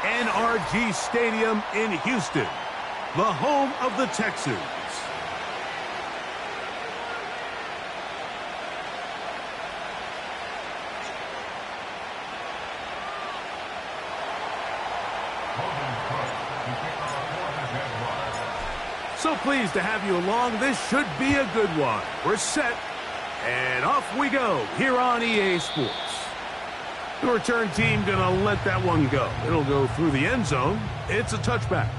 NRG Stadium in Houston, the home of the Texans. So pleased to have you along. This should be a good one. We're set, and off we go here on EA Sports. The return team going to let that one go. It'll go through the end zone. It's a touchback.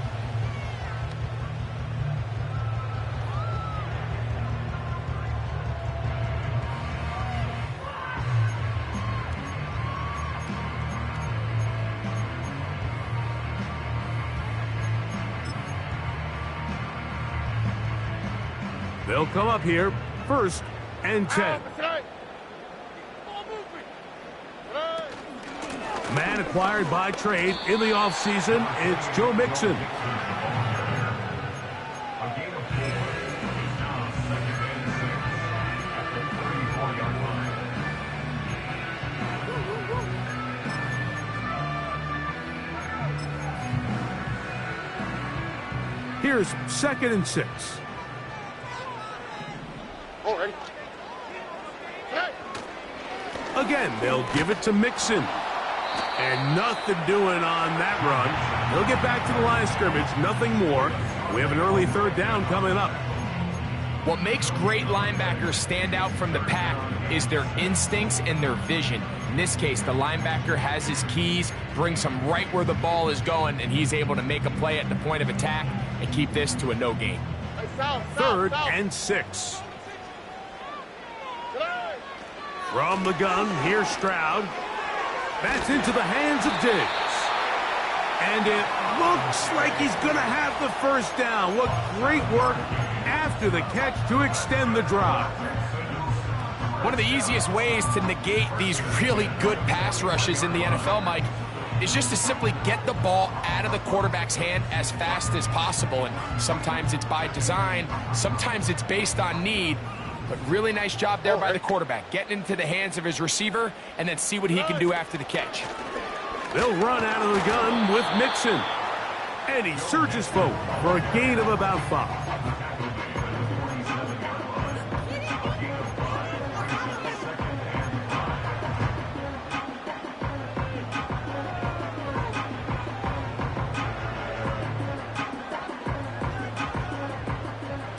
They'll come up here, 1st and 10. Man acquired by trade in the offseason, it's Joe Mixon. Here's 2nd and 6. Again, they'll give it to Mixon. And nothing doing on that run. He'll get back to the line of scrimmage, nothing more. We have an early 3rd down coming up. What makes great linebackers stand out from the pack is their instincts and their vision. In this case, the linebacker has his keys, brings him right where the ball is going, and he's able to make a play at the point of attack and keep this to a no gain. 3rd and 6. From the gun, here's Stroud. That's into the hands of Diggs. And it looks like he's going to have the 1st down. What great work after the catch to extend the drive. One of the easiest ways to negate these really good pass rushes in the NFL, Mike, is just to simply get the ball out of the quarterback's hand as fast as possible. And sometimes it's by design, sometimes it's based on need. But really nice job there by the quarterback, getting into the hands of his receiver and then see what he can do after the catch. They'll run out of the gun with Mixon. And he surges forward for a gain of about 5.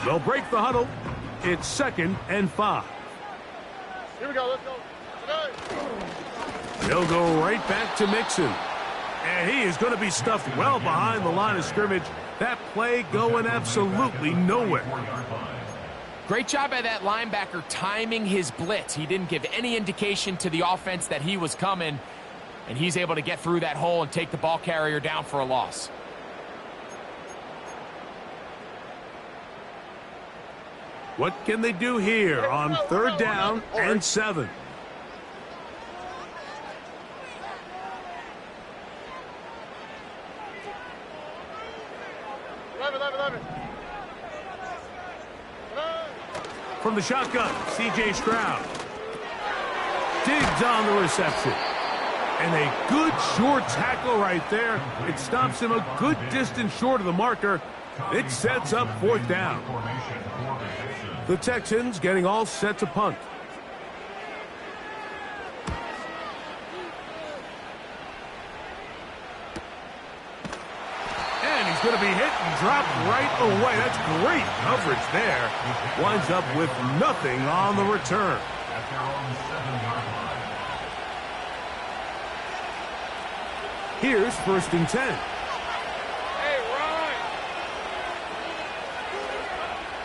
They'll break the huddle. It's 2nd and 5. Here we go, let's go. They'll go right back to Mixon. And he is going to be stuffed well behind the line of scrimmage. That play going absolutely nowhere. Great job by that linebacker timing his blitz. He didn't give any indication to the offense that he was coming. And he's able to get through that hole and take the ball carrier down for a loss. What can they do here on 3rd down and 7? From the shotgun, C.J. Stroud. Diggs on the reception. And a good short tackle right there. It stops him a good distance short of the marker. It sets up 4th down. The Texans getting all set to punt. And he's going to be hit and dropped right away. That's great coverage there. Winds up with nothing on the return. Here's 1st and 10.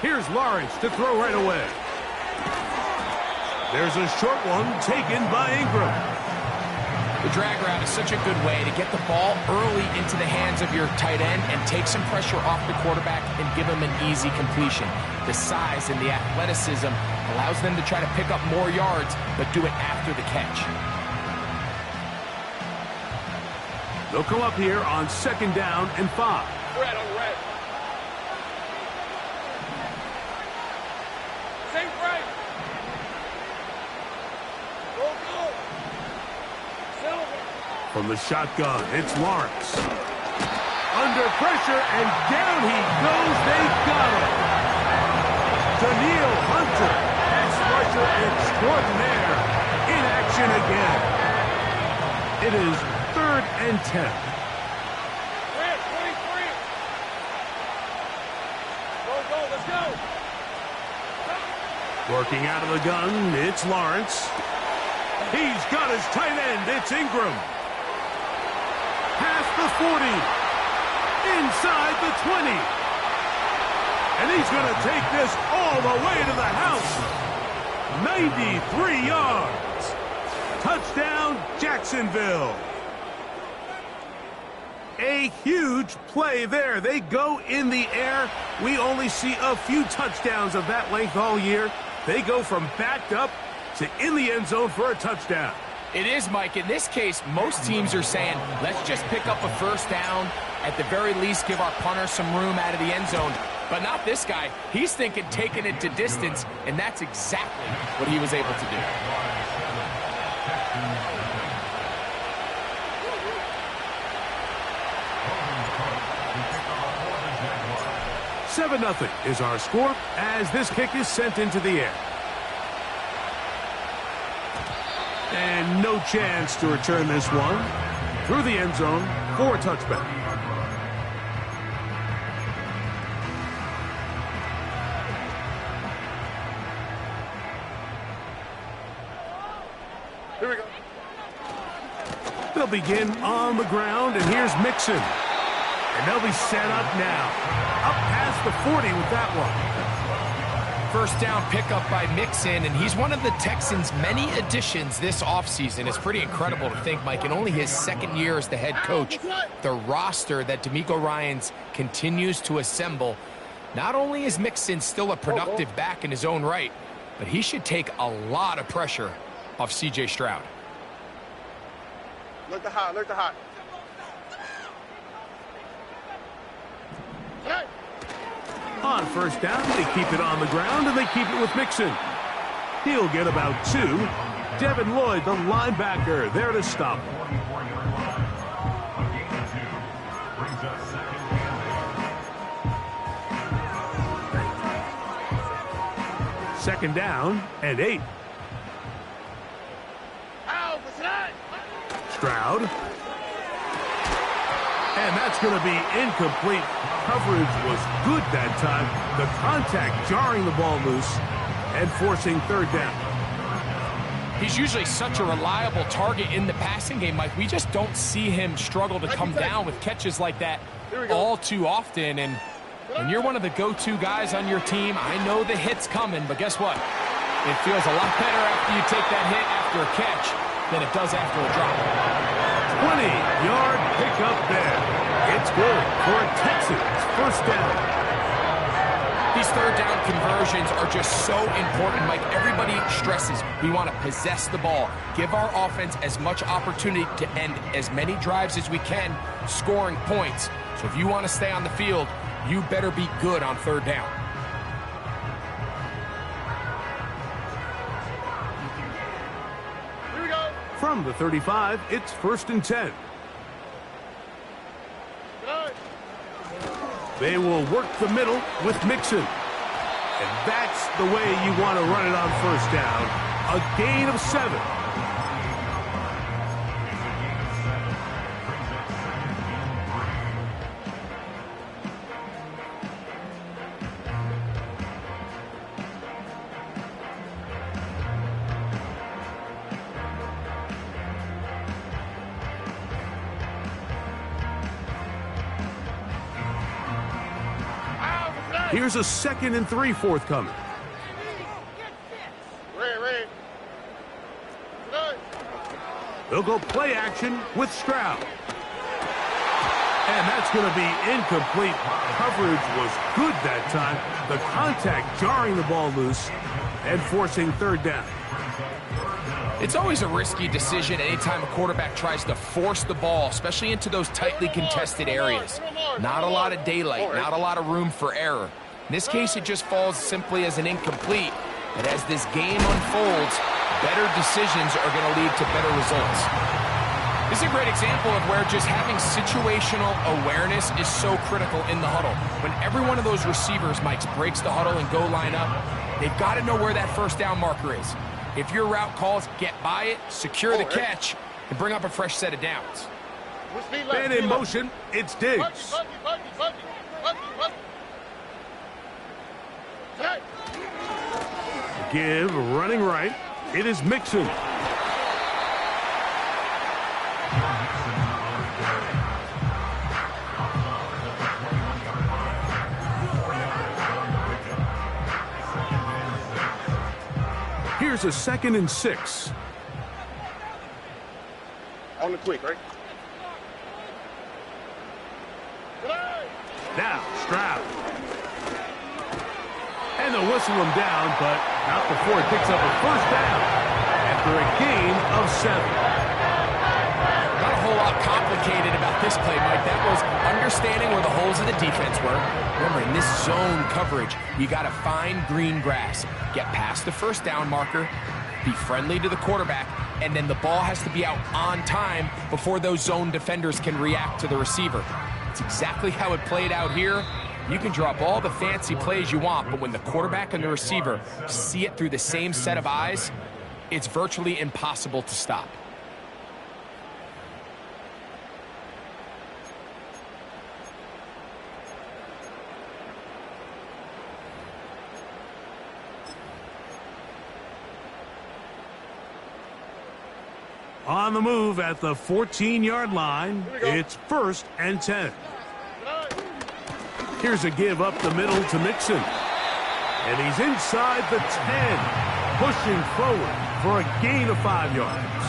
Here's Lawrence to throw right away. There's a short one taken by Ingram. The drag route is such a good way to get the ball early into the hands of your tight end and take some pressure off the quarterback and give him an easy completion. The size and the athleticism allows them to try to pick up more yards, but do it after the catch. They'll come up here on 2nd down and 5. Red on red. Same right. Go, go. Silver. From the shotgun, it's Lawrence. Under pressure, and down he goes. They got it. Daniil Hunter, pass rusher extraordinaire, in action again. It is 3rd and 10. 23. Go, let's go. Working out of the gun, it's Lawrence. He's got his tight end. It's Ingram. Past the 40. Inside the 20. And he's going to take this all the way to the house. 93 yards. Touchdown, Jacksonville. A huge play there. They go in the air. We only see a few touchdowns of that length all year. They go from backed up to in the end zone for a touchdown. It is, Mike. In this case, most teams are saying, let's just pick up a first down. At the very least, give our punter some room out of the end zone. But not this guy. He's thinking taking it to distance, and that's exactly what he was able to do. Seven-0 is our score as this kick is sent into the air. And no chance to return this one through the end zone for a touchback. Here we go. They'll begin on the ground, and here's Mixon. And they'll be set up now. Up past the 40 with that one. First down pickup by Mixon, and he's one of the Texans' many additions this offseason. It's pretty incredible to think, Mike, in only his second year as the head coach, the roster that DeMeco Ryans continues to assemble. Not only is Mixon still a productive back in his own right, but he should take a lot of pressure off C.J. Stroud. Look the hot, look the hot. Hey. On first down, they keep it on the ground, and they keep it with Mixon. He'll get about 2. Devin Lloyd, the linebacker, there to stop. Second down and 8. Stroud. And that's going to be incomplete. Coverage was good that time. The contact jarring the ball loose and forcing third down. He's usually such a reliable target in the passing game, Mike. We just don't see him struggle to come down with catches like that all too often. And when you're one of the go-to guys on your team, I know the hit's coming, but guess what? It feels a lot better after you take that hit after a catch than it does after a drop. 20-yard pickup there. It's good for a Texans first down. These third down conversions are just so important, Mike. Everybody stresses we want to possess the ball, give our offense as much opportunity to end as many drives as we can, scoring points. So if you want to stay on the field, you better be good on third down. Here we go. From the 35, it's 1st and 10. They will work the middle with Mixon. And that's the way you want to run it on first down. A gain of 7. Here's a 2nd and 3 forthcoming. Ready. They'll go play action with Stroud. And that's going to be incomplete. Coverage was good that time. The contact jarring the ball loose and forcing third down. It's always a risky decision anytime a quarterback tries to force the ball, especially into those tightly contested areas. Not a lot of daylight, not a lot of room for error. In this case, it just falls simply as an incomplete. But as this game unfolds, better decisions are going to lead to better results. This is a great example of where just having situational awareness is so critical in the huddle. When every one of those receivers, Mike, breaks the huddle and go line up, they've got to know where that first down marker is. If your route calls, get by it, secure the catch, and bring up a fresh set of downs. And in motion, it's Diggs. Give, running right. It is Mixon. Here's a 2nd and 6. On the quick, right? Now, Stroud. And they'll whistle him down, but not before he picks up a first down after a gain of 7. Not a whole lot complicated about this play, Mike. That was understanding where the holes of the defense were. Remember, in this zone coverage, you got to find green grass, get past the first down marker, be friendly to the quarterback, and then the ball has to be out on time before those zone defenders can react to the receiver. It's exactly how it played out here. You can draw up all the fancy plays you want, but when the quarterback and the receiver see it through the same set of eyes, it's virtually impossible to stop. On the move at the 14-yard line, it's 1st and 10. Here's a give up the middle to Mixon. And he's inside the 10, pushing forward for a gain of 5 yards.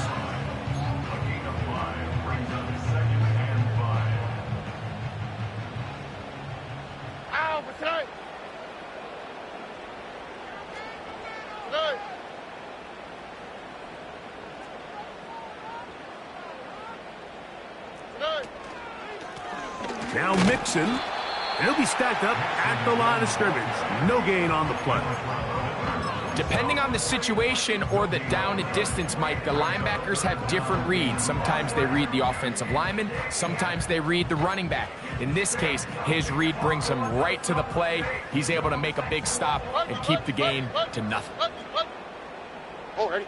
Now Mixon. He'll be stacked up at the line of scrimmage. No gain on the play. Depending on the situation or the down and distance, Mike, the linebackers have different reads. Sometimes they read the offensive lineman. Sometimes they read the running back. In this case, his read brings him right to the play. He's able to make a big stop and keep the gain to nothing. Ready?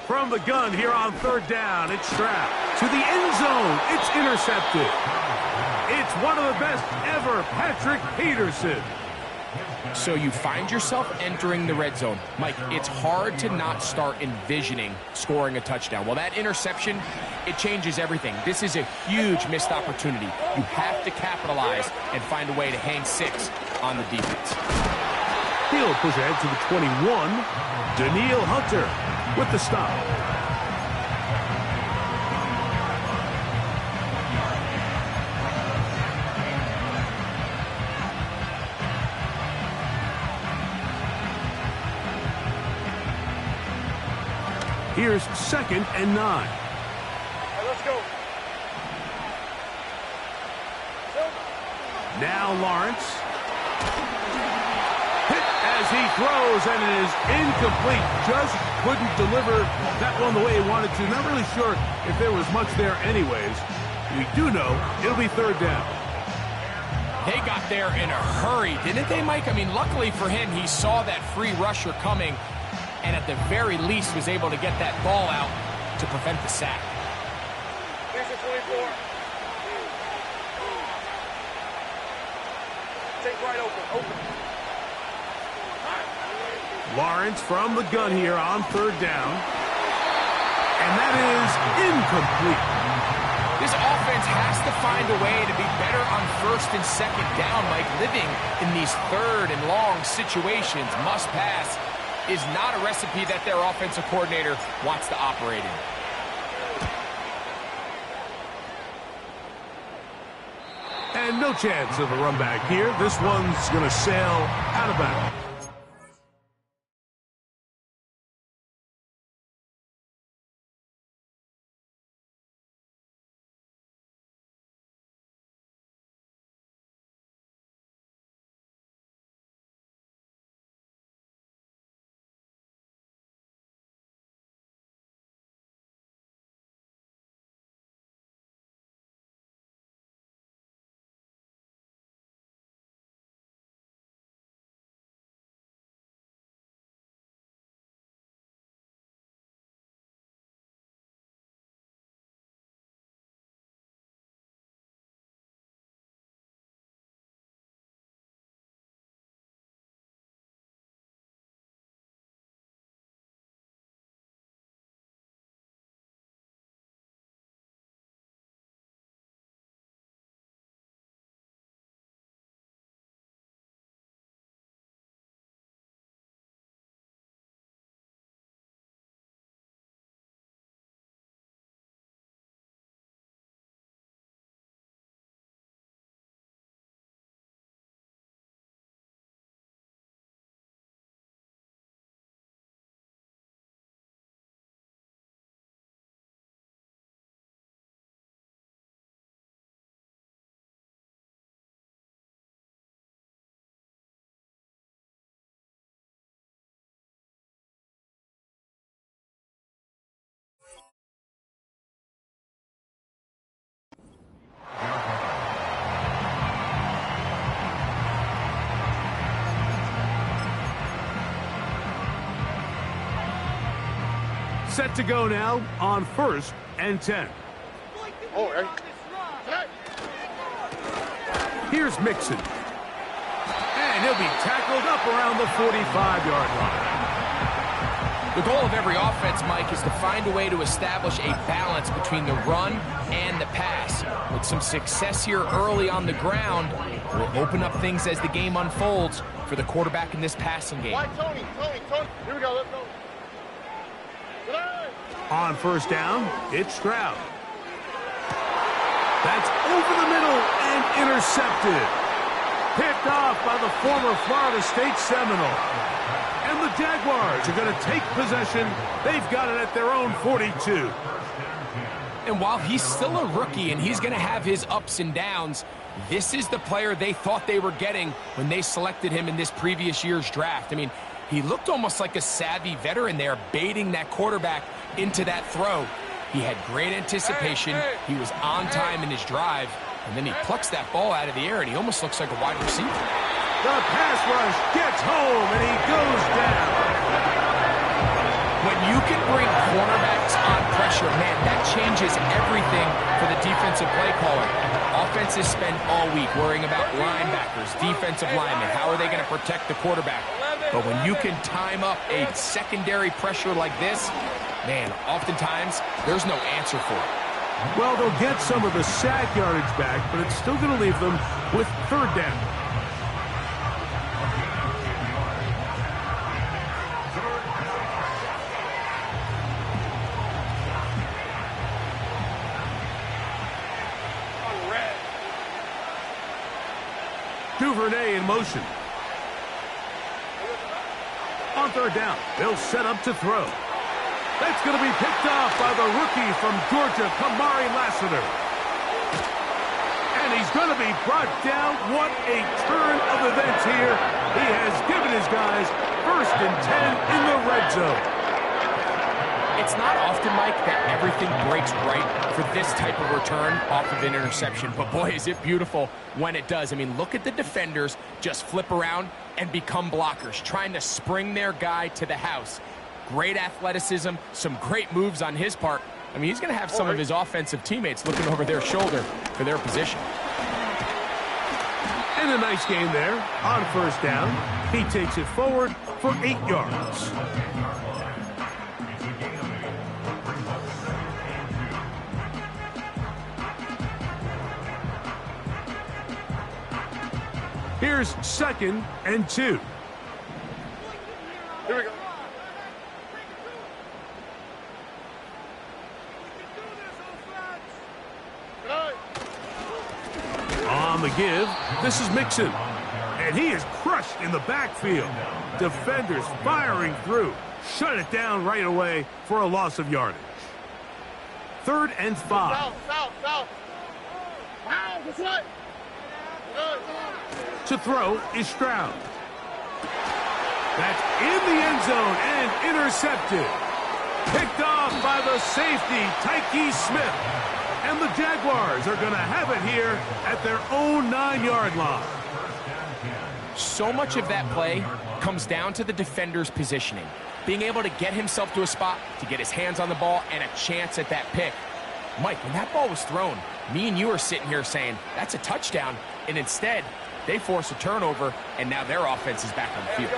From the gun here on 3rd down, it's Stroud. To the end zone, it's intercepted. It's one of the best ever, Patrick Peterson. So you find yourself entering the red zone. Mike, it's hard to not start envisioning scoring a touchdown. Well, that interception, it changes everything. This is a huge missed opportunity. You have to capitalize and find a way to hang 6 on the defense. He'll push ahead to the 21. Daniil Hunter with the stop. Here's 2nd and 9. All right, let's go. Now Lawrence. Hit as he throws, and it is incomplete. Just couldn't deliver that one the way he wanted to. Not really sure if there was much there anyways. We do know it'll be 3rd down. They got there in a hurry, didn't they, Mike? I mean, luckily for him, he saw that free rusher coming, and at the very least was able to get that ball out to prevent the sack. Here's the 24. Take right open. Lawrence from the gun here on 3rd down. And that is incomplete. This offense has to find a way to be better on 1st and 2nd down, Mike. Living in these 3rd and long situations, must pass, is not a recipe that their offensive coordinator wants to operate in. And no chance of a run back here. This one's going to sail out of bounds. Set to go now on 1st and 10. Oh, ready? Here's Mixon. And he'll be tackled up around the 45-yard line. The goal of every offense, Mike, is to find a way to establish a balance between the run and the pass. With some success here early on the ground, will open up things as the game unfolds for the quarterback in this passing game. Why, Tony? Here we go, let's go. On 1st down, it's Stroud. That's over the middle and intercepted. Picked off by the former Florida State Seminole. And the Jaguars are going to take possession. They've got it at their own 42. And while he's still a rookie and he's going to have his ups and downs, this is the player they thought they were getting when they selected him in this previous year's draft. I mean, he looked almost like a savvy veteran there, baiting that quarterback into that throw. He had great anticipation. He was on time in his drive. And then he plucks that ball out of the air, and he almost looks like a wide receiver. The pass rush gets home, and he goes down. When you can bring cornerbacks on pressure, man, that changes everything for the defensive play caller. Offenses spend all week worrying about linebackers, defensive linemen. How are they going to protect the quarterback? But when you can time up a secondary pressure like this, man, oftentimes there's no answer for it. Well, they'll get some of the sack yardage back, but it's still going to leave them with 3rd down. Duvernay in motion. On 3rd down, they'll set up to throw. That's going to be picked off by the rookie from Georgia, Kamari Lassiter. And he's going to be brought down. What a turn of events here. He has given his guys 1st and 10 in the red zone. It's not often, Mike, that everything breaks right for this type of return off of an interception. But, boy, is it beautiful when it does. I mean, look at the defenders just flip around and become blockers, trying to spring their guy to the house. Great athleticism, some great moves on his part. I mean, he's going to have some of his offensive teammates looking over their shoulder for their position. And a nice game there on 1st down. He takes it forward for 8 yards. Here's 2nd and 2. Here we go. On the give, this is Mixon. And he is crushed in the backfield. Defenders firing through. Shut it down right away for a loss of yardage. 3rd and 5. South. Wow, that's right. To throw is Stroud. That's in the end zone and intercepted. Picked off by the safety, Tyke Smith. And the Jaguars are going to have it here at their own 9-yard line. So much of that play comes down to the defender's positioning. Being able to get himself to a spot, to get his hands on the ball, and a chance at that pick. Mike, when that ball was thrown, me and you are sitting here saying, that's a touchdown. And instead, they force a turnover, and now their offense is back on the field.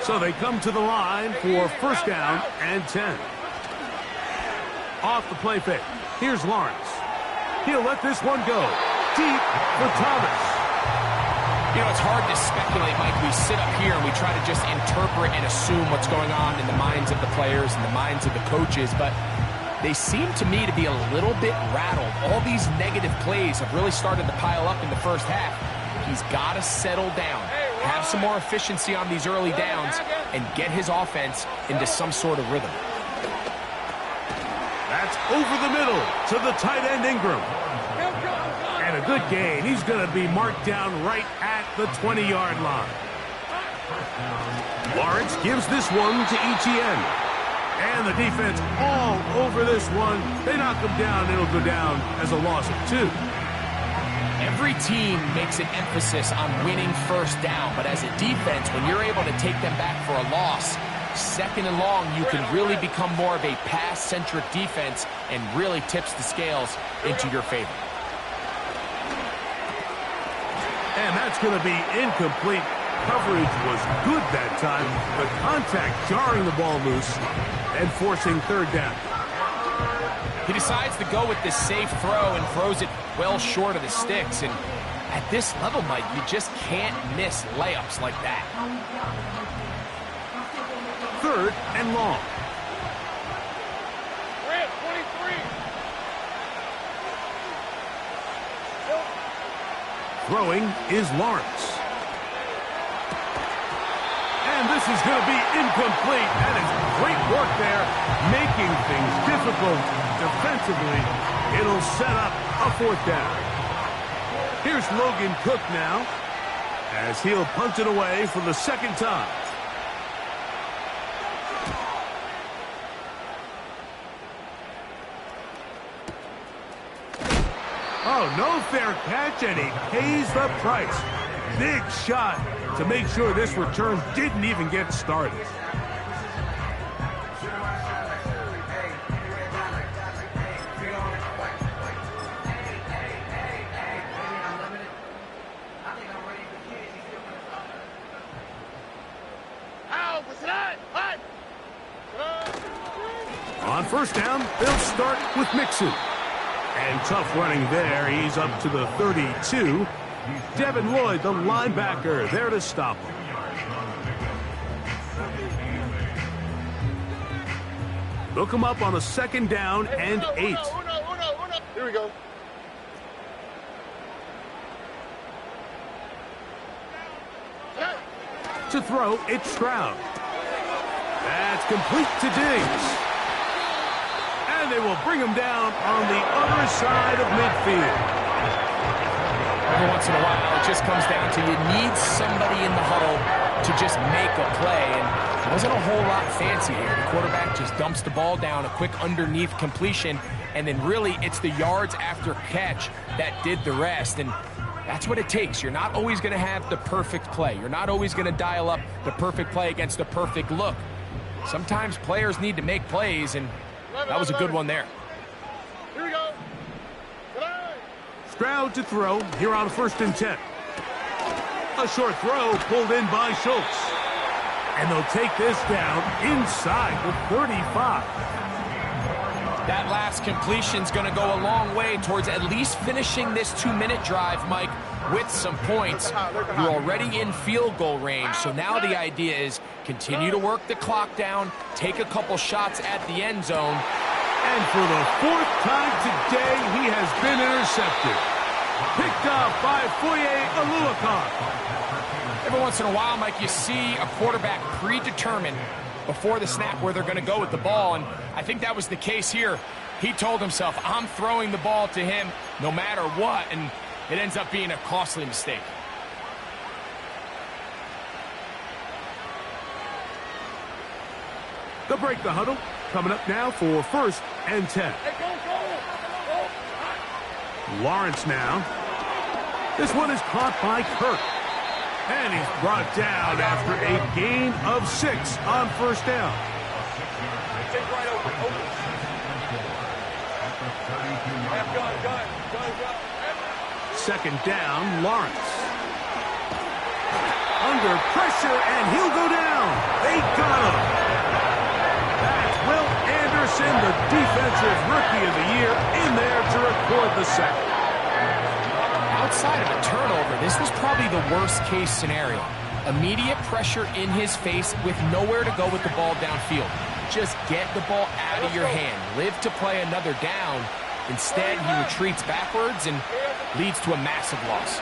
So they come to the line for 1st down and 10. Off the play fake. Here's Lawrence. He'll let this one go. Deep for Thomas. You know, it's hard to speculate, Mike. We sit up here and we try to just interpret and assume what's going on in the minds of the players and the minds of the coaches, but they seem to me to be a little bit rattled. All these negative plays have really started to pile up in the first half. He's got to settle down, have some more efficiency on these early downs, and get his offense into some sort of rhythm. That's over the middle to the tight end Ingram. And a good gain. He's going to be marked down right at the 20-yard line. Lawrence gives this one to Etienne. And the defense all over this one. They knock him down. It'll go down as a loss of 2. Every team makes an emphasis on winning 1st down, but as a defense, when you're able to take them back for a loss, second and long, you can really become more of a pass-centric defense and really tips the scales into your favor. And that's going to be incomplete. Coverage was good that time, but contact jarring the ball loose and forcing third down. He decides to go with this safe throw and throws it well short of the sticks. And at this level, Mike, you just can't miss layups like that. Third and long. Red 23. Throwing is Lawrence. And this is going to be incomplete. That is great work there, making things difficult defensively. It'll set up a fourth down. Here's Logan Cook now, as he'll punt it away for the second time. Oh, no fair catch, and he pays the price. Big shot to make sure this return didn't even get started. On first down, they'll start with Mixon. And tough running there. He's up to the 32. Devin Lloyd, the linebacker, there to stop him. Look him up on a second down and 8. Here we go. To throw, it's Stroud. That's complete to Diggs. And they will bring him down on the other side of midfield. Every once in a while, it just comes down to you need somebody in the huddle to just make a play. And it wasn't a whole lot fancy here. The quarterback just dumps the ball down, a quick underneath completion, and then really it's the yards after catch that did the rest. And that's what it takes. You're not always going to have the perfect play. You're not always going to dial up the perfect play against the perfect look. Sometimes players need to make plays, and that was a good one there. Here we go. Stroud to throw here on 1st and 10. A short throw pulled in by Schultz. And they'll take this down inside the 35. That last completion's going to go a long way towards at least finishing this 2-minute drive, Mike, with some points. You're already in field goal range, so now the idea is continue to work the clock down, take a couple shots at the end zone. And for the 4th time today, he has been intercepted. Picked off by Foye Oluokun. Every once in a while, Mike, you see a quarterback predetermined before the snap where they're going to go with the ball, and I think that was the case here. He told himself, I'm throwing the ball to him no matter what, and it ends up being a costly mistake. They'll break the huddle. Coming up now for 1st and 10. Lawrence now. This one is caught by Kirk. And he's brought down after a gain of 6 on 1st down. Second down, Lawrence. Under pressure, and he'll go down. They got him. That's Will Anderson, the defensive rookie of the year, in there to record the sack. Outside of a turnover, this was probably the worst-case scenario. Immediate pressure in his face with nowhere to go with the ball downfield. Just get the ball out of your hand. Live to play another down. Instead, he retreats backwards and leads to a massive loss.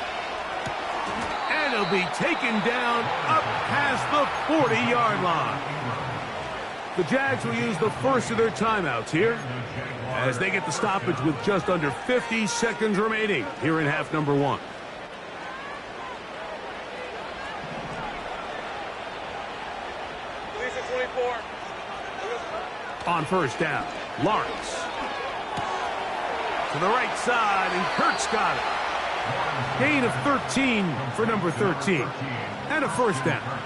And he'll be taken down up past the 40-yard line. The Jags will use the first of their timeouts here as they get the stoppage with just under 50 seconds remaining here in half number 1. On 1st down, Lawrence. To the right side, and Kurt's got it. Gain of 13 for number 13. And a 1st down.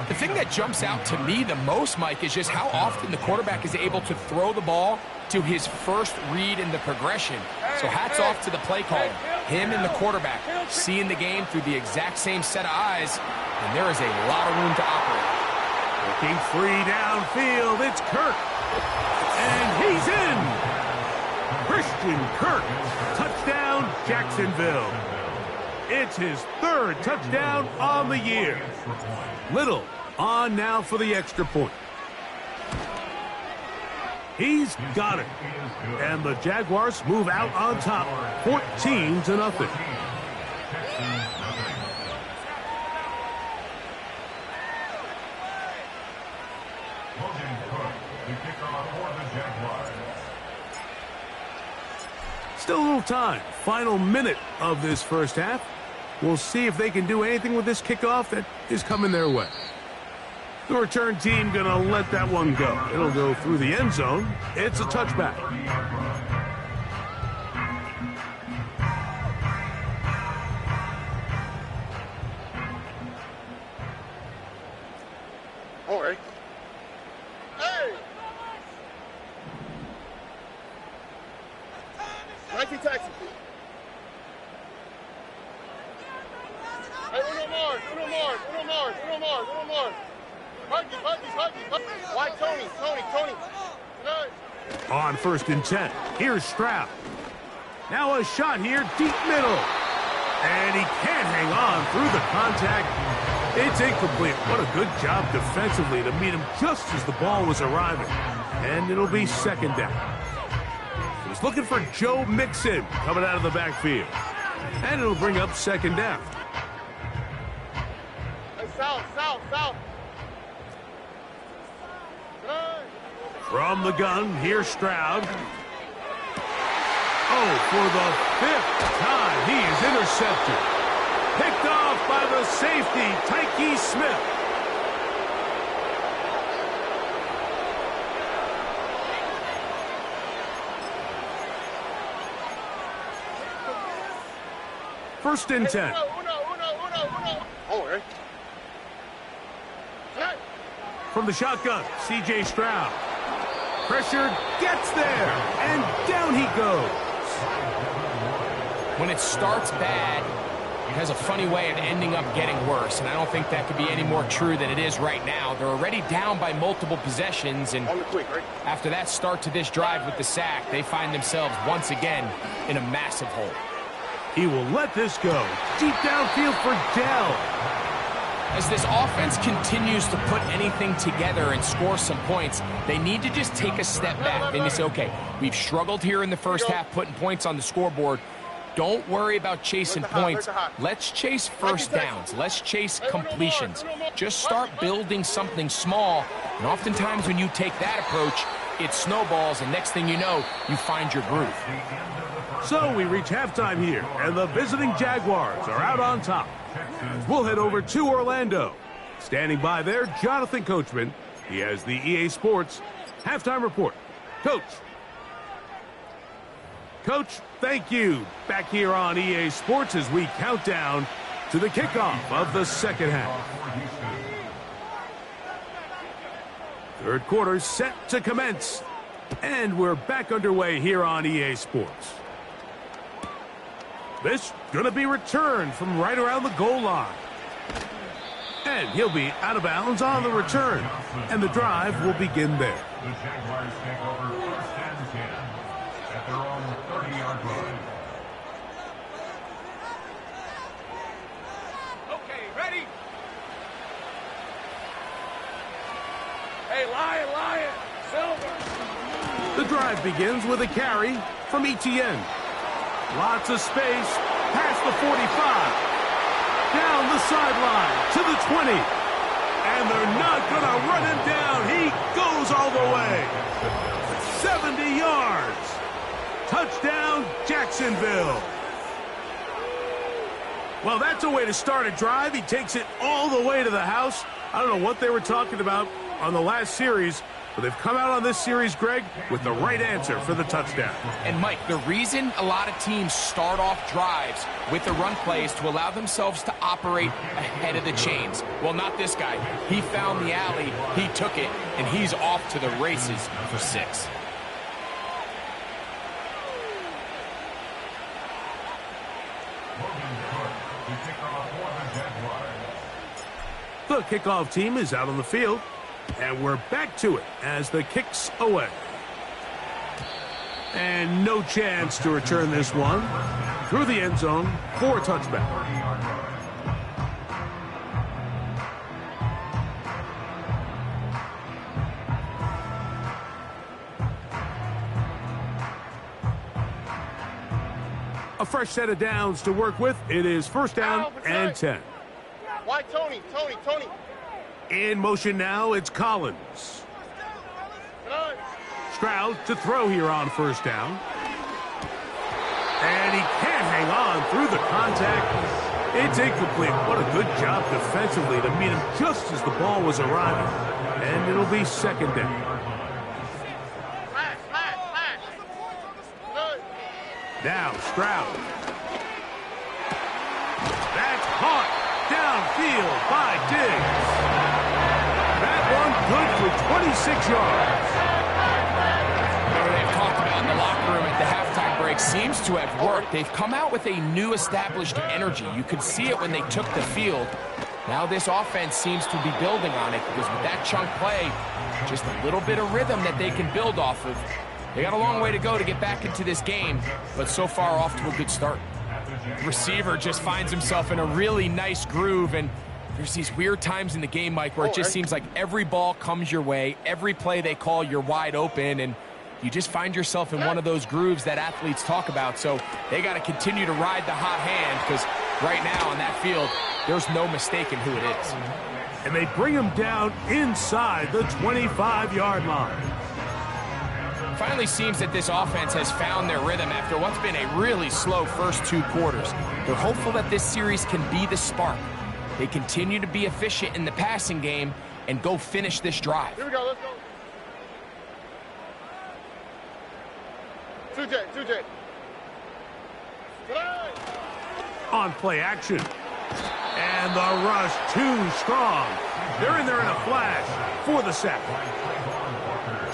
The thing that jumps out to me the most, Mike, is just how often the quarterback is able to throw the ball to his first read in the progression. So hats off to the play caller. Him and the quarterback seeing the game through the exact same set of eyes, and there is a lot of room to operate. Looking free downfield, it's Kirk. And he's in. Christian Kirk, touchdown Jacksonville. It's his third touchdown on the year. Little on now for the extra point. He's got it. And the Jaguars move out on top, 14-0. Still a little time. Final minute of this first half. We'll see if they can do anything with this kickoff that is coming their way. The return team going to let that one go. It'll go through the end zone. It's a touchback. All right. Hey! 19 taxi. Hey, Uno Mars. Huggy. Why Tony? Nice. On 1st and 10, here's Stroud. Now a shot here, deep middle. And he can't hang on through the contact. It's incomplete. What a good job defensively to meet him just as the ball was arriving. And it'll be 2nd down. He's looking for Joe Mixon coming out of the backfield. And it'll bring up 2nd down. Hey, south. From the gun, here's Stroud. Oh, for the 5th time, he is intercepted. Picked off by the safety, Tyke Smith. First and 10. Uno. All right. Hey. From the shotgun, C.J. Stroud. Pressure gets there, and down he goes. When it starts bad, it has a funny way of ending up getting worse, and I don't think that could be any more true than it is right now. They're already down by multiple possessions, and after that start to this drive with the sack, they find themselves once again in a massive hole. He will let this go. Deep downfield for Dell. As this offense continues to put anything together and score some points, they need to just take a step back. They need to say, okay, we've struggled here in the first half putting points on the scoreboard. Don't worry about chasing points. Let's chase first downs. Let's chase completions. Just start building something small. And oftentimes when you take that approach, it snowballs, and next thing you know, you find your groove. So we reach halftime here, and the visiting Jaguars are out on top. We'll head over to Orlando. Standing by there, Jonathan Coachman. He has the EA Sports halftime report. Coach. Coach, thank you. Back here on EA Sports as we count down to the kickoff of the second half. Third quarter set to commence. And we're back underway here on EA Sports. This going to be returned from right around the goal line. And he'll be out of bounds on the return. And the drive will begin there. The Jaguars take over 1st and 10 at their own 30-yard line. Okay, ready? Hey, Lion, Silver. The drive begins with a carry from Etienne. Lots of space, past the 45, down the sideline to the 20, and they're not going to run him down. He goes all the way. 70 yards. Touchdown, Jacksonville. Well, that's a way to start a drive. He takes it all the way to the house. I don't know what they were talking about on the last series, But they've come out on this series, Greg, with the right answer for the touchdown. And, Mike, the reason a lot of teams start off drives with the run play is to allow themselves to operate ahead of the chains. Well, not this guy. He found the alley, he took it, and he's off to the races for 6. The kickoff team is out on the field, and we're back to it as the kick's away. And no chance to return this one through the end zone for a touchback. A fresh set of downs to work with. It is first down and 10. Why Tony? Tony. In motion now, it's Collins. Stroud to throw here on first down. And he can't hang on through the contact. It's incomplete. What a good job defensively to meet him just as the ball was arriving. And it'll be second down. Now Stroud. That's caught downfield by Diggs. That one good for 26 yards. They've talked about in the locker room at the halftime break seems to have worked. They've come out with a new established energy. You could see it when they took the field. Now this offense seems to be building on it because with that chunk play, just a little bit of rhythm that they can build off of. They got a long way to go to get back into this game, but so far off to a good start. The receiver just finds himself in a really nice groove, and there's these weird times in the game, Mike, where it just seems like every ball comes your way, every play they call, you're wide open, and you just find yourself in one of those grooves that athletes talk about. So they got to continue to ride the hot hand because right now on that field, there's no mistaking who it is. And they bring him down inside the 25-yard line. Finally seems that this offense has found their rhythm after what's been a really slow first 2 quarters. They're hopeful that this series can be the spark. They continue to be efficient in the passing game and go finish this drive. Here we go, let's go. 2J. On play action. And the rush too strong. They're in there in a flash for the sack.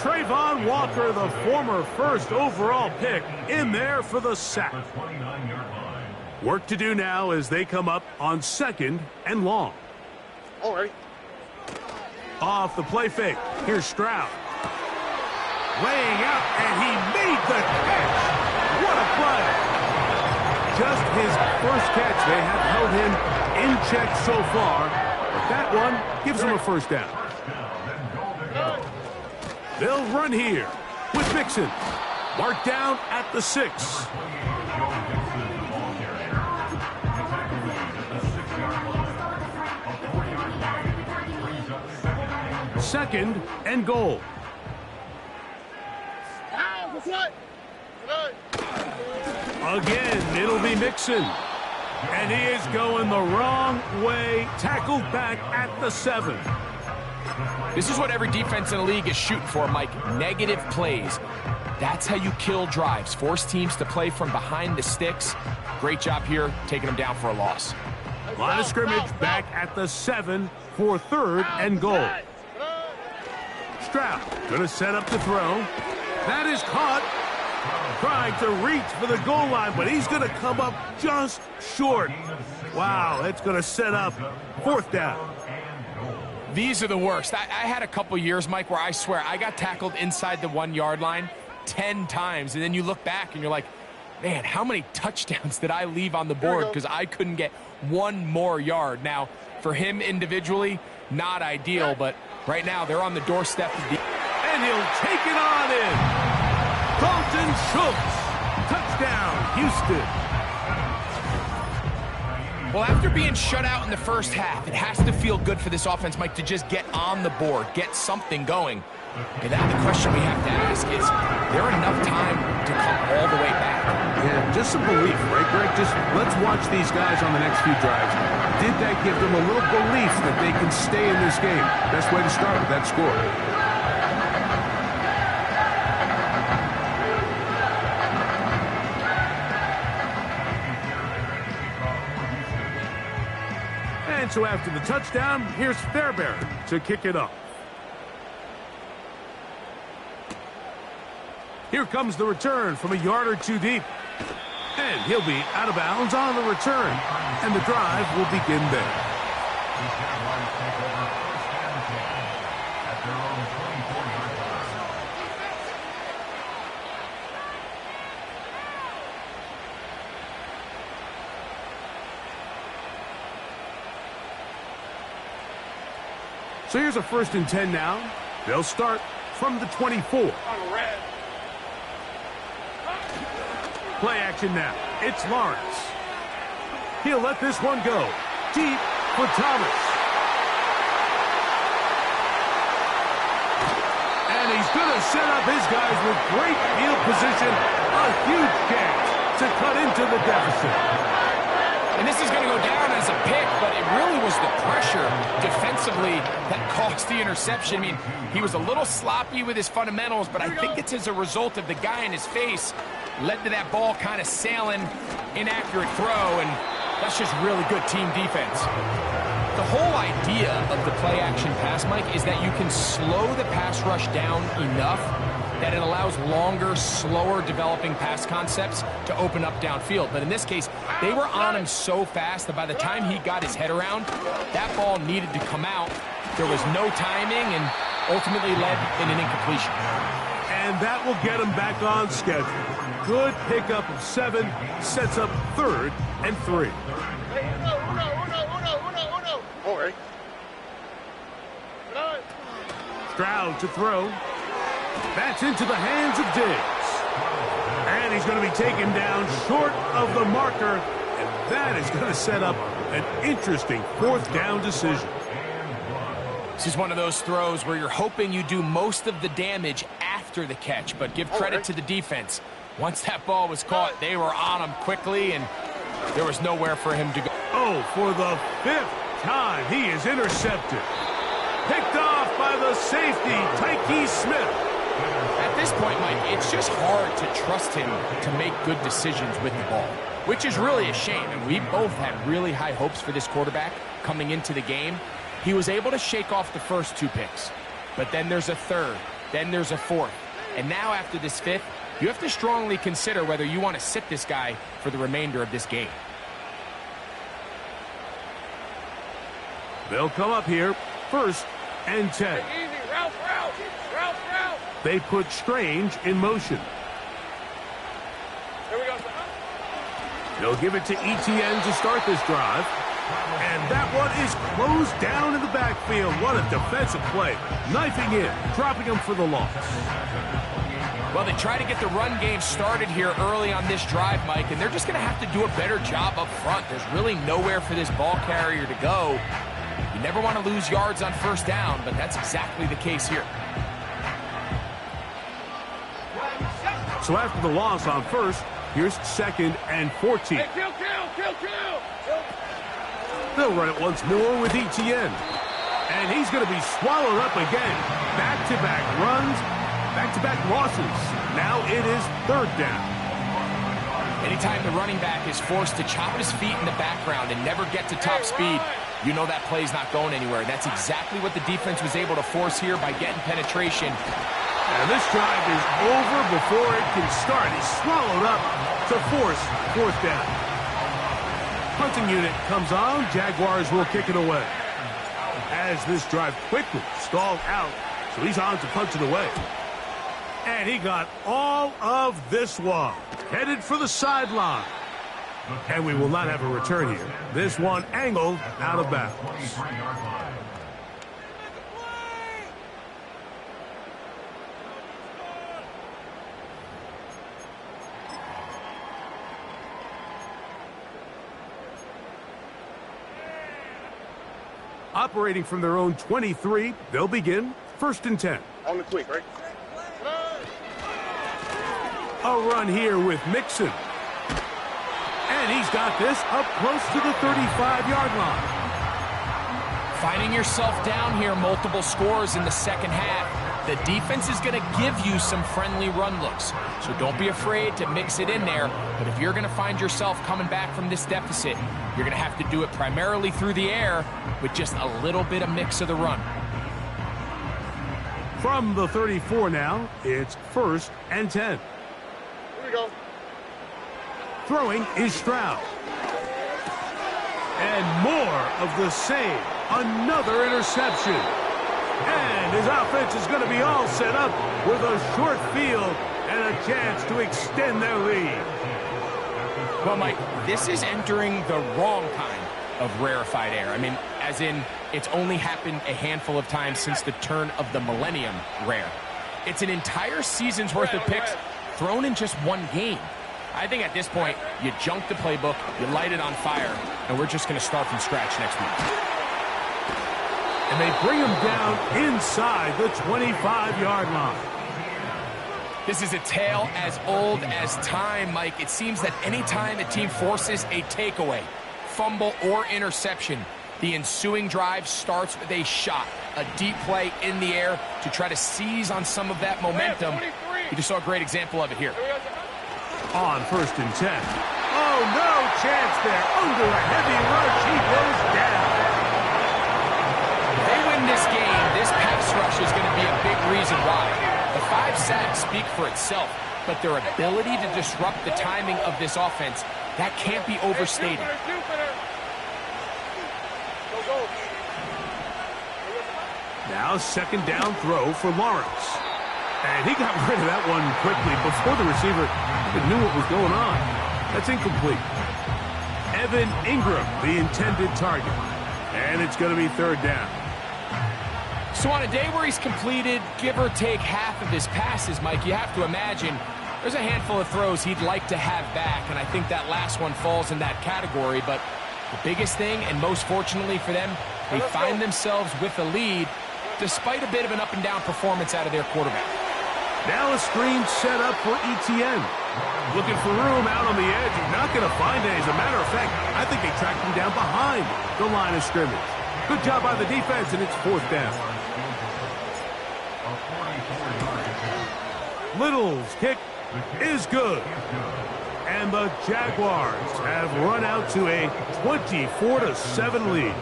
Trayvon Walker, the former first overall pick, in there for the sack. Work to do now as they come up on second and long. All right. Off the play fake. Here's Stroud. Laying out, and he made the catch. What a play. Just his first catch. They have held him in check so far, but that one gives him a first down. They'll run here with Mixon. Marked down at the 6. Second and goal. Again, it'll be Mixon. And he is going the wrong way. Tackled back at the 7. This is what every defense in the league is shooting for, Mike. Negative plays. That's how you kill drives. Force teams to play from behind the sticks. Great job here, taking them down for a loss. Line of scrimmage back at the 7 for third and goal. Stroud going to set up to throw. That is caught. Trying to reach for the goal line, but he's going to come up just short. Wow, that's going to set up fourth down. These are the worst. I had a couple years, Mike, where I swear I got tackled inside the 1-yard line 10 times, and then you look back and you're like, man, how many touchdowns did I leave on the board because I couldn't get one more yard? Now, for him individually, not ideal, but right now they're on the doorstep of the... And he'll take it on in. Dalton Schultz. Touchdown, Houston. Well, after being shut out in the first half, it has to feel good for this offense, Mike, to just get on the board, get something going. And now the question we have to ask is there enough time to come all the way back? Yeah, just some belief, right, Greg? Just let's watch these guys on the next few drives. Did that give them a little belief that they can stay in this game? Best way to start with that score. And so after the touchdown, here's Fairbairn to kick it up. Here comes the return from a yard or two deep. And he'll be out of bounds on the return. And the drive will begin there. The Jaguars take over first and 10 at their own 24-yard line. So here's a 1st and 10 now. They'll start from the 24. Play action now. It's Lawrence. He'll let this one go. Deep for Thomas. And he's going to set up his guys with great field position. A huge chance to cut into the deficit. And this is going to go down as a pick, but it really was the pressure defensively that caused the interception. I mean, he was a little sloppy with his fundamentals, but I think it's as a result of the guy in his face led to that ball kind of sailing, inaccurate throw, and that's just really good team defense. The whole idea of the play-action pass, Mike, is that you can slow the pass rush down enough that it allows longer, slower developing pass concepts to open up downfield. But in this case, they were on him so fast that by the time he got his head around, that ball needed to come out. There was no timing and ultimately led in an incompletion. And that will get him back on schedule. Good pickup of 7, sets up 3rd and 3. All right. Stroud to throw. That's into the hands of Diggs. And he's going to be taken down short of the marker. And that is going to set up an interesting 4th down decision. This is one of those throws where you're hoping you do most of the damage after the catch, but give credit to the defense. Once that ball was caught, they were on him quickly, and there was nowhere for him to go. Oh, for the 5th time, he is intercepted. Picked off by the safety, Tyke Smith. At this point, Mike, it's just hard to trust him to make good decisions with the ball, which is really a shame. And we both had really high hopes for this quarterback coming into the game. He was able to shake off the first 2 picks, but then there's a 3rd, then there's a 4th. And now after this 5th, you have to strongly consider whether you want to sit this guy for the remainder of this game. They'll come up here, 1st and 10. They put Strange in motion. Here we go. They'll give it to ETN to start this drive. And that one is closed down in the backfield. What a defensive play. Knifing in, dropping him for the loss. Well, they try to get the run game started here early on this drive, Mike, and they're just going to have to do a better job up front. There's really nowhere for this ball carrier to go. You never want to lose yards on 1st down, but that's exactly the case here. So after the loss on 1st, here's 2nd and 14. Hey, kill. They'll run it once more with ETN. And he's going to be swallowed up again. Back-to-back runs, back-to-back losses. Now it is 3rd down. Anytime the running back is forced to chop his feet in the background and never get to top speed, you know that play's not going anywhere. That's exactly what the defense was able to force here by getting penetration. And this drive is over before it can start. He's swallowed up to force 4th down. Punting unit comes on. Jaguars will kick it away. As this drive quickly stalled out, so he's on to punt it away. And he got all of this one. Headed for the sideline. And we will not have a return here. This one angled out of bounds. Operating from their own 23, they'll begin 1st and 10. On the quick, right? A run here with Mixon. And he's got this up close to the 35-yard line. Finding yourself down here, multiple scores in the 2nd half. the defense is going to give you some friendly run looks. So don't be afraid to mix it in there. But if you're going to find yourself coming back from this deficit, you're going to have to do it primarily through the air with just a little bit of mix of the run. From the 34 now, it's 1st and 10. Here we go. Throwing is Stroud. And more of the same. Another interception. And his offense is going to be all set up with a short field and a chance to extend their lead. Well, Mike, this is entering the wrong kind of rarefied air. I mean, as in, it's only happened a handful of times since the turn of the millennium rare. It's an entire season's worth of picks thrown in just one game. I think at this point, you junk the playbook, you light it on fire, and we're just going to start from scratch next week. And they bring him down inside the 25-yard line. This is a tale as old as time, Mike. It seems that anytime a team forces a takeaway, fumble, or interception, the ensuing drive starts with a shot, a deep play in the air to try to seize on some of that momentum. You just saw a great example of it here. On 1st and 10. Oh, no chance there. Under a heavy rush, he goes down. If they win this game, this pass rush is going to be a big reason why. The 5 sacks speak for itself, but their ability to disrupt the timing of this offense, that can't be overstated. Now 2nd down throw for Lawrence. And he got rid of that one quickly before the receiver even knew what was going on. That's incomplete. Evan Ingram, the intended target. And it's going to be 3rd down. So on a day where he's completed, give or take half of his passes, Mike, you have to imagine there's a handful of throws he'd like to have back, and I think that last one falls in that category. But the biggest thing, and most fortunately for them, they find themselves with a lead despite a bit of an up-and-down performance out of their quarterback. Now a screen set up for ETN. Looking for room out on the edge. He's not going to find it. As a matter of fact, I think they tracked him down behind the line of scrimmage. Good job by the defense, and it's 4th down. Little's kick is good. And the Jaguars have run out to a 24-7 lead.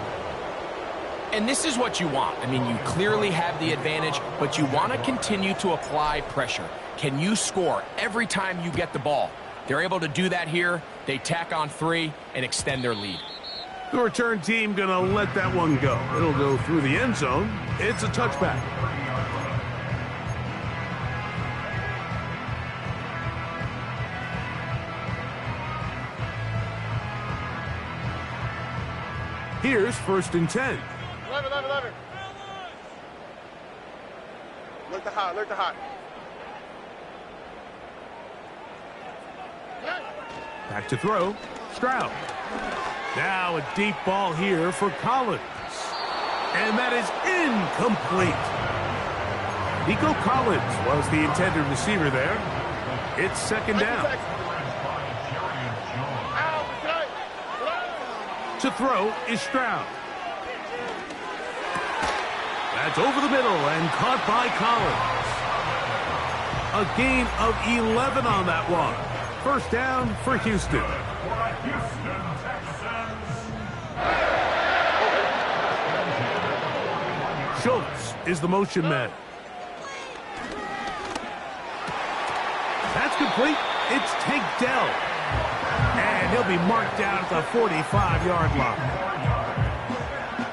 And this is what you want. I mean, you clearly have the advantage, but you want to continue to apply pressure. Can you score every time you get the ball? They're able to do that here. They tack on 3 and extend their lead. The return team going to let that one go. It'll go through the end zone. It's a touchback. Here's 1st and 10. 11. Look the hot, look the hot. Back to throw. Stroud. Now a deep ball here for Collins. And that is incomplete. Nico Collins was the intended receiver there. It's 2nd down. To throw is Stroud. That's over the middle and caught by Collins. A gain of 11 on that one. 1st down for Houston. Schultz is the motion man. That's complete. It's Tank Dell. And he'll be marked down at the 45-yard line.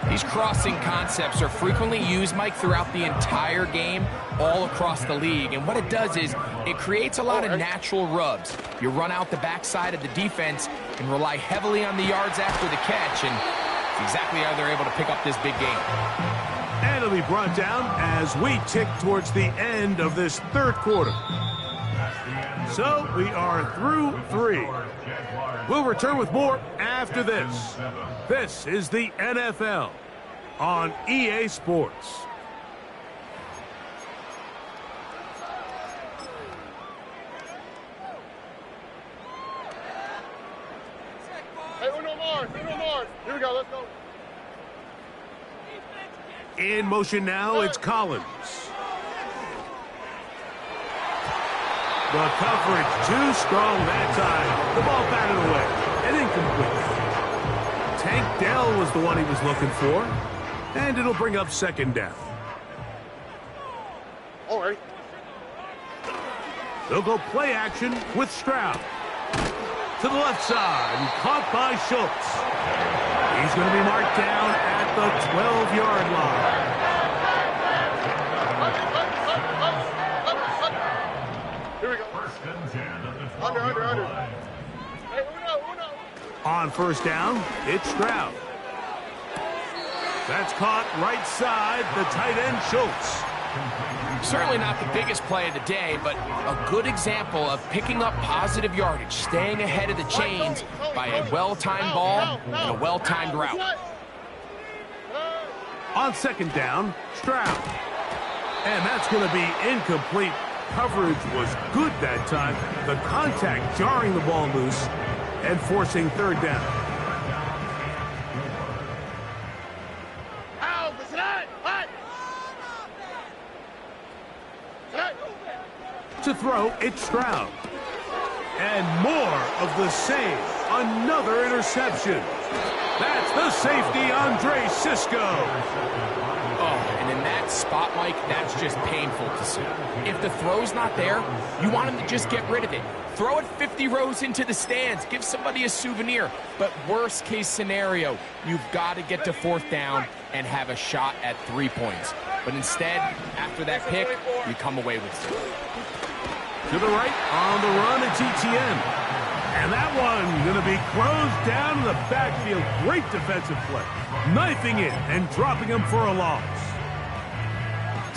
These crossing concepts are frequently used, Mike, throughout the entire game, all across the league. And what it does is it creates a lot of natural rubs. You run out the backside of the defense and rely heavily on the yards after the catch, and it's exactly how they're able to pick up this big game. And it'll be brought down as we tick towards the end of this 3rd quarter. So we are through 3. We'll return with more after this. This is the NFL on EA Sports. Hey, uno more. Here we go, let's go. In motion now, it's Collins. The coverage too strong that time. The ball batted away and incomplete. Tank Dell was the one he was looking for, and it'll bring up second down. All right. They'll go play action with Stroud. To the left side, and caught by Schultz. He's going to be marked down at the 12-yard line. Here we go. First and 10 at the 12 Under. line. Hey, Uno. On first down, it's Stroud. That's caught right side, the tight end Schultz. Certainly not the biggest play of the day, but a good example of picking up positive yardage, staying ahead of the chains by a well-timed ball and a well-timed route. On second down, Stroud. And that's going to be incomplete. Coverage was good that time. The contact jarring the ball loose and forcing third down. To throw, it's Stroud. And more of the same. Another interception. That's the safety, Andre Cisco. Oh, and in that spot, Mike, that's just painful to see. If the throw's not there, you want him to just get rid of it. Throw it 50 rows into the stands. Give somebody a souvenir. But worst case scenario, you've got to get to fourth down and have a shot at 3 points. But instead, after that pick, you come away with 2. To the right, on the run, it's ETN. And that one going to be closed down in the backfield. Great defensive play. Knifing it and dropping him for a loss.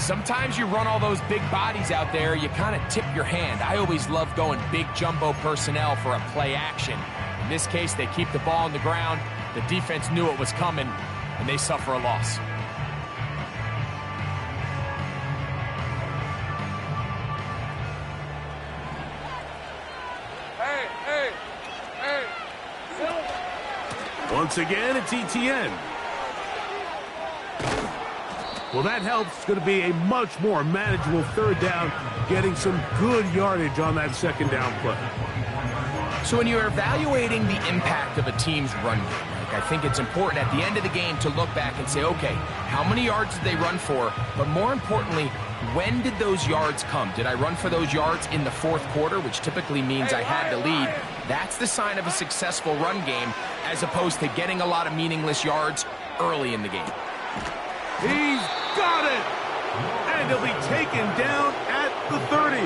Sometimes you run all those big bodies out there, you kind of tip your hand. I always love going big jumbo personnel for a play action. In this case, they keep the ball on the ground. The defense knew it was coming, and they suffer a loss. Once again, it's ETN. Well, that helps. It's going to be a much more manageable third down, getting some good yardage on that second down play. So when you're evaluating the impact of a team's run game, I think it's important at the end of the game to look back and say, okay, how many yards did they run for? But more importantly, when did those yards come? Did I run for those yards in the fourth quarter, which typically means I had the lead? That's the sign of a successful run game, as opposed to getting a lot of meaningless yards early in the game. He's got it! And he'll be taken down at the 30.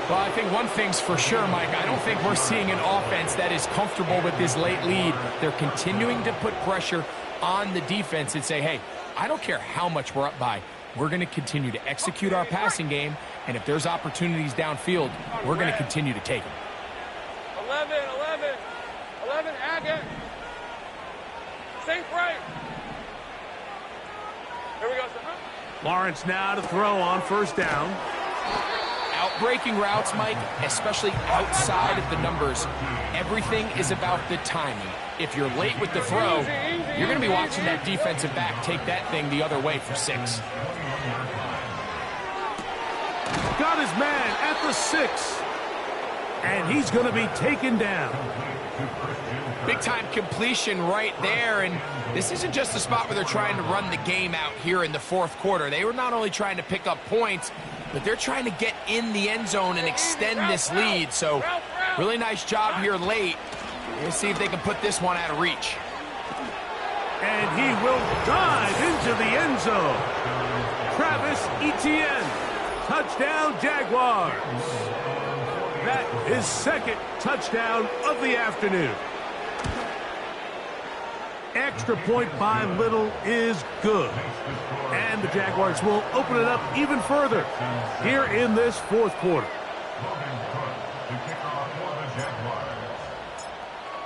Well, I think one thing's for sure, Mike. I don't think we're seeing an offense that is comfortable with this late lead. They're continuing to put pressure on the defense and say, hey, I don't care how much we're up by. We're going to continue to execute our passing game, and if there's opportunities downfield, we're going to continue to take them. 11, Agate. Safe right. Here we go, sir. Lawrence now to throw on first down. Outbreaking routes, Mike, especially outside of the numbers, everything is about the timing. If you're late with the throw, you're going to be watching that defensive back take that thing the other way for 6. Got his man at the 6. And he's going to be taken down. Big-time completion right there, and this isn't just a spot where they're trying to run the game out here in the fourth quarter. They were not only trying to pick up points, but they're trying to get in the end zone and extend this lead. So really nice job here late. We'll see if they can put this one out of reach. And he will dive into the end zone. Travis Etienne, touchdown Jaguars. That is second touchdown of the afternoon. Extra point by Little is good. And the Jaguars will open it up even further here in this fourth quarter.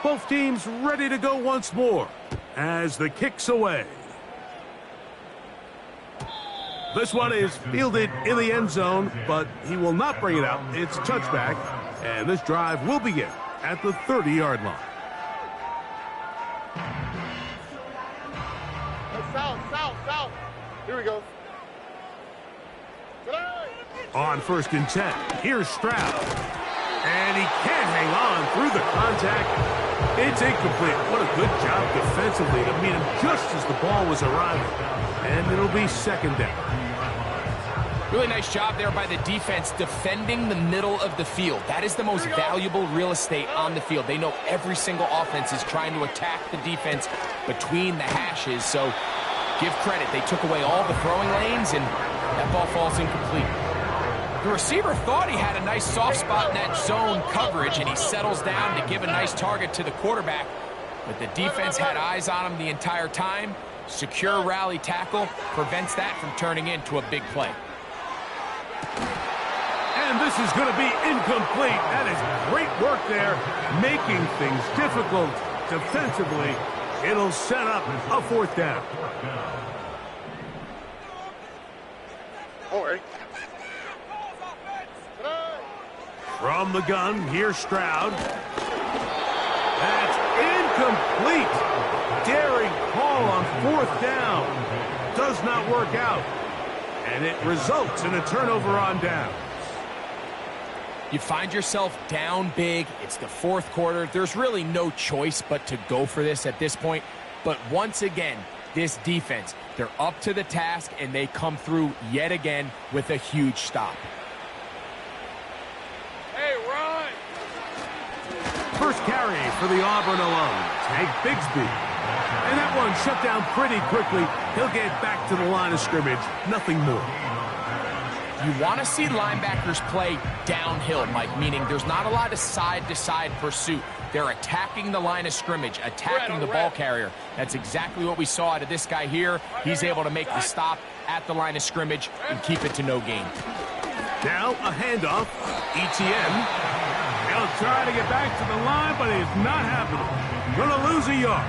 Both teams ready to go once more as the kick's away. This one is fielded in the end zone, but he will not bring it out. It's a touchback, and this drive will begin at the 30-yard line. South. Here we go. On 1st and 10, here's Stroud. And he can't hang on through the contact. It's incomplete. What a good job defensively to meet him just as the ball was arriving. And it'll be 2nd down. Really nice job there by the defense defending the middle of the field. That is the most valuable real estate on the field. They know every single offense is trying to attack the defense between the hashes. So give credit. They took away all the throwing lanes, and that ball falls incomplete. The receiver thought he had a nice soft spot in that zone coverage, and he settles down to give a nice target to the quarterback. But the defense had eyes on him the entire time. Secure rally tackle prevents that from turning into a big play. And this is going to be incomplete. That is great work there, making things difficult defensively. It'll set up a 4th down. Don't worry. From the gun, here's Stroud. That's incomplete. Daring call on 4th down. Does not work out. And it results in a turnover on downs. You find yourself down big. It's the 4th quarter. There's really no choice but to go for this at this point. But once again, this defense, they're up to the task, and they come through yet again with a huge stop. Hey, run! First carry for the Auburn alum, Tank Bigsby. And that one shut down pretty quickly. He'll get back to the line of scrimmage. Nothing more. You want to see linebackers play downhill, Mike, meaning there's not a lot of side-to-side pursuit. They're attacking the line of scrimmage, attacking the ball carrier. That's exactly what we saw out of this guy here. He's able to make the stop at the line of scrimmage and keep it to no gain. Now a handoff. ETN. He'll try to get back to the line, but it's not happening. Gonna lose a yard.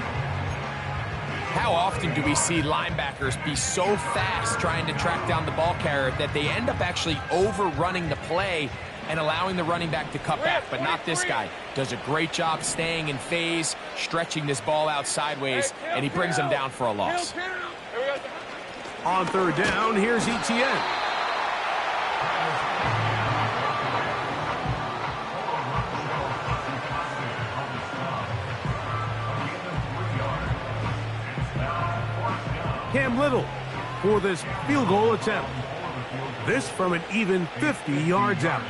How often do we see linebackers be so fast trying to track down the ball carrier that they end up actually overrunning the play and allowing the running back to cut back? But not this guy. Does a great job staying in phase, stretching this ball out sideways, and he brings him down for a loss. On 3rd down, here's ETN. Cam Little for this field goal attempt. This from an even 50 yards out.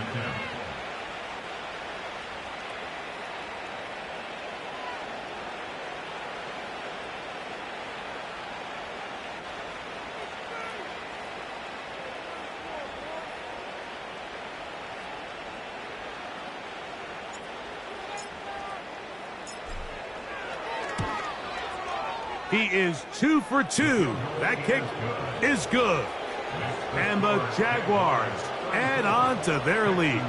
He is 2 for 2. That kick is good. And the Jaguars add on to their lead.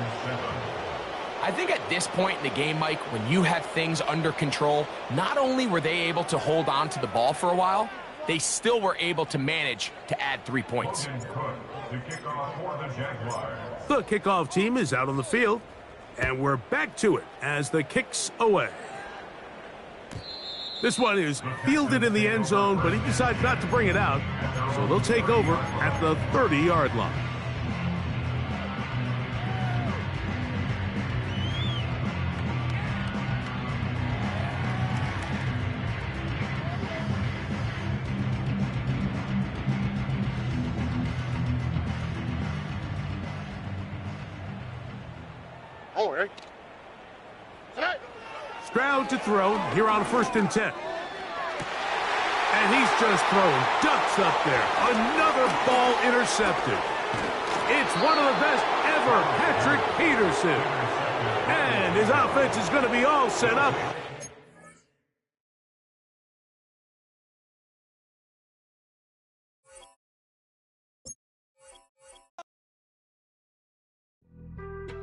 I think at this point in the game, Mike, when you have things under control, not only were they able to hold on to the ball for a while, they still were able to manage to add 3 points. The kickoff team is out on the field, and we're back to it as the kick's away. This one is fielded in the end zone, but he decides not to bring it out, so they'll take over at the 30-yard line. Don't worry. Stroud to throw here on 1st and 10. And he's just throwing ducks up there. Another ball intercepted. It's one of the best ever, Patrick Peterson. And his offense is going to be all set up